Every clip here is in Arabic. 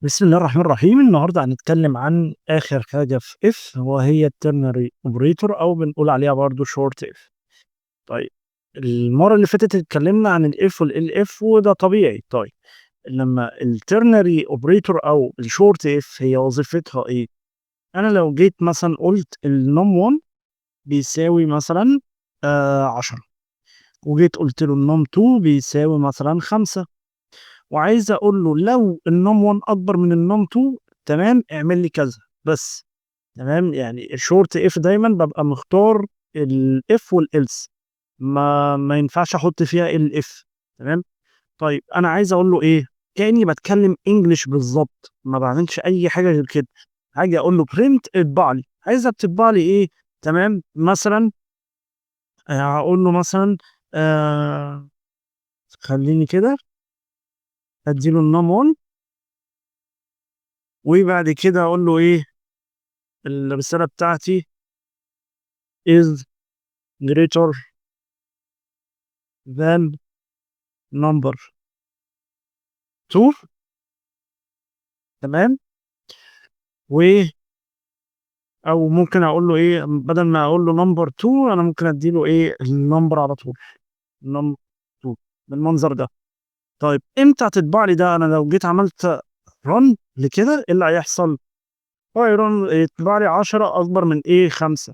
بسم الله الرحمن الرحيم. النهارده هنتكلم عن آخر حاجة في if وهي الternary operator أو بنقول عليها برضه short if. طيب، المرة اللي فاتت اتكلمنا عن الif والelif وده طبيعي. طيب، لما الternary operator أو الshort if هي وظيفتها إيه؟ أنا لو جيت مثلا قلت الnum1 بيساوي مثلا 10، وجيت قلت له الnum2 بيساوي مثلا 5، وعايز أقول له لو الnum1 أكبر من الnum2 تمام اعمل لي كذا بس. تمام، يعني الshort if دايمًا بابقى مختار الif والelse، ما ينفعش أحط فيها الif. تمام. طيب أنا عايز أقول له إيه، كأني باتكلم English بالضبط، ما باعملش أي حاجة غير كده. هاجي أقول له print اطبع لي، عايزها تطبع لي إيه. تمام، مثلًا هاقول له مثلًا آآ خلّيني كده أدّي له الnum1 وبعد كده أقول له إيه، الرسالة بتاعتي is greater than number 2. تمام. و أو ممكن أقول له إيه، بدل ما أقول له number 2 أنا ممكن أدّي له إيه الnumber على طول num 2 بالمنظر ده. طيب إمتى هتطبع لي ده؟ أنا لو جيت عملت run لكده إيه اللي هيحصل؟ هو يطبع لي 10 أكبر من إيه 5.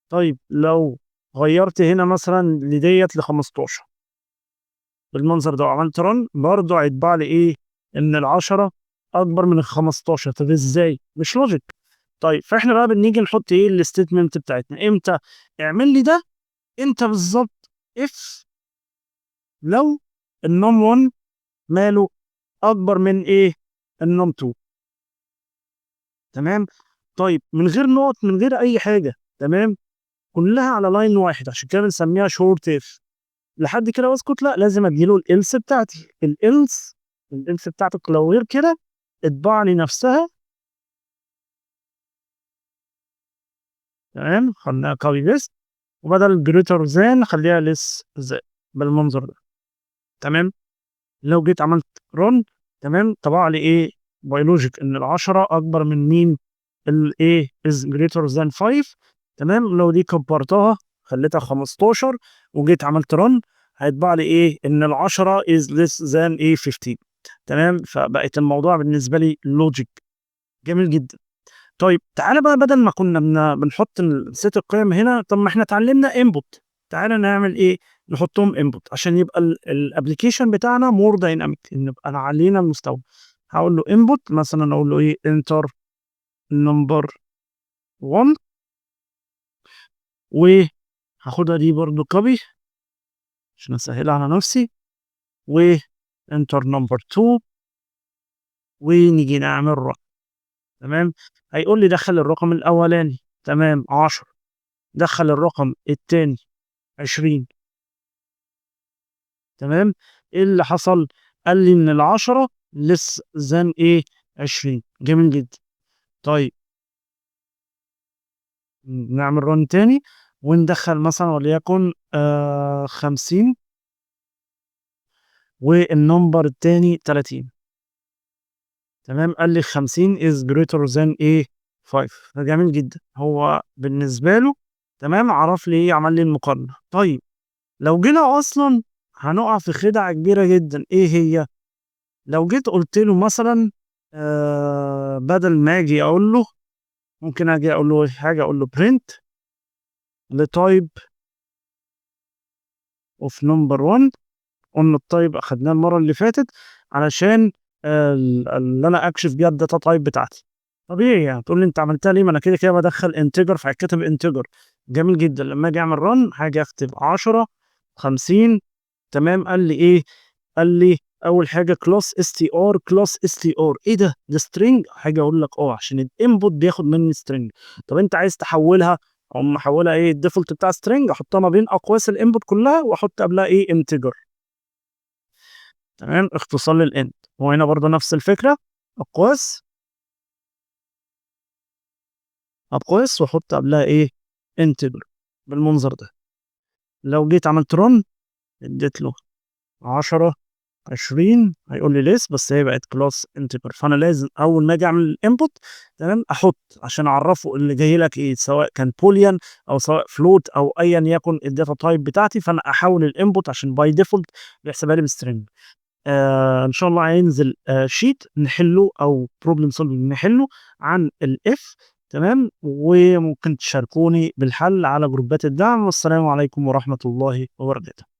طيب لو غيّرت هنا مثلًا لديّة ل15 بالمنظر ده وعملت run برضه هيطبع لي إيه، إن ال10 أكبر من ال15. طب إزاي؟ مش logic. طيب فإحنا بقى بنيجي نحط إيه الstatement بتاعتنا، إمتى؟ اعمل لي ده إمتى بالضبط if لو الnum1 ماله أكبر من إيه، الnum2. تمام. طيب من غير نقط من غير أي حاجة. تمام. كلها على line واحد عشان كده بنسميها short if. لحد كده واسكت؟ لأ، لازم أدّي له الelse بتاعتي، الelse بتاعتك لو غير كده اطبع لي نفسها. تمام، خلّيها copy paste وبدل greater than خلّيها less than بالمنظر ده. تمام. لو جيت عملت run تمام، طبع لي إيه biologic إن ال10 أكبر من مين، الإيه is greater than 5. تمام. لو دي كبرتها خليتها 15 وجيت عملت run هيطبع لي إيه، إن ال10 is less than إيه 15. تمام. فبقت الموضوع بالنسبة لي logic جميل جدًا. طيب تعالَ بقى بدل ما كنا بنحط set القيم هنا، طب ما إحنا اتعلمنا input، تعالَ نعمل إيه، نحطهم input عشان يبقى الapplication بتاعنا more dynamic، نبقى علينا المستوى. هاقول له input مثلًا أقول له إيه enter number 1 وهاخدها دي برضه copy عشان أسهّلها على نفسي وenter number 2 ونيجي نعمل run. تمام. هيقول لي دخّل الرقم الأولاني تمام 10، دخّل الرقم التاني 20. تمام. إيه اللي حصل؟ قال لي إن ال10 less than إيه 20. جميل جدًا. طيب نعمل run تاني وندخّل مثلًا وليكن 50 والنمبر التاني 30. تمام. قال لي 50 is greater than إيه 5. فجميل جدًا. هو بالنسبة له تمام، عرف لي إيه، عمل لي المقارنة. طيب لو جينا أصلًا هنقع في خدعة كبيرة جدًا، إيه هي؟ لو جيت قُلت له مثلًا بدل ما آجي أقول له ممكن آجي أقول له حاجة، أقول له print لtype of number 1. قُلنا الtype أخدناه المرّة اللي فاتت علشان اللي أنا أكشف بيها الdata type بتاعتي. طبيعي يعني هتقول لي أنت عملتها ليه؟ ما أنا كده بادخّل integer فهيتكتب integer. جميل جدًا. لمّا آجي أعمل run هاجي أكتب 10، 50. تمام. قال لي إيه، قال لي أول حاجة class str إيه ده؟ ده string؟ هاجي أقول لك عشان الinput بياخد منّي string. طب أنت عايز تحوّلها، أقوم محوّلها إيه الdefault بتاع string أحطها ما بين أقواس الinput كلّها وأحط قبلها إيه integer. تمام، اختصار للint. وهنا برضه نفس الفكرة، أقواس، أقواس وأحط قبلها إيه integer بالمنظر ده. لو جيت عملت run اديت له 10، 20 هيقول لي less، بس هي بقت class integer، فأنا لازم أول ما آجي أعمل الinput تمام، أحُط عشان أعرّفه اللي جاي لك إيه، سواء كان boolean أو سواء float أو أيًا يكن الdata type بتاعتي، فأنا أحوّل الinput عشان by default بيحسبها لي بstring. إن شاء الله هينزل sheet نحلّه أو problem solving نحلّه عن الif تمام، وممكن تشاركوني بالحل على جروبات الدعم، والسلام عليكم ورحمة الله وبركاته.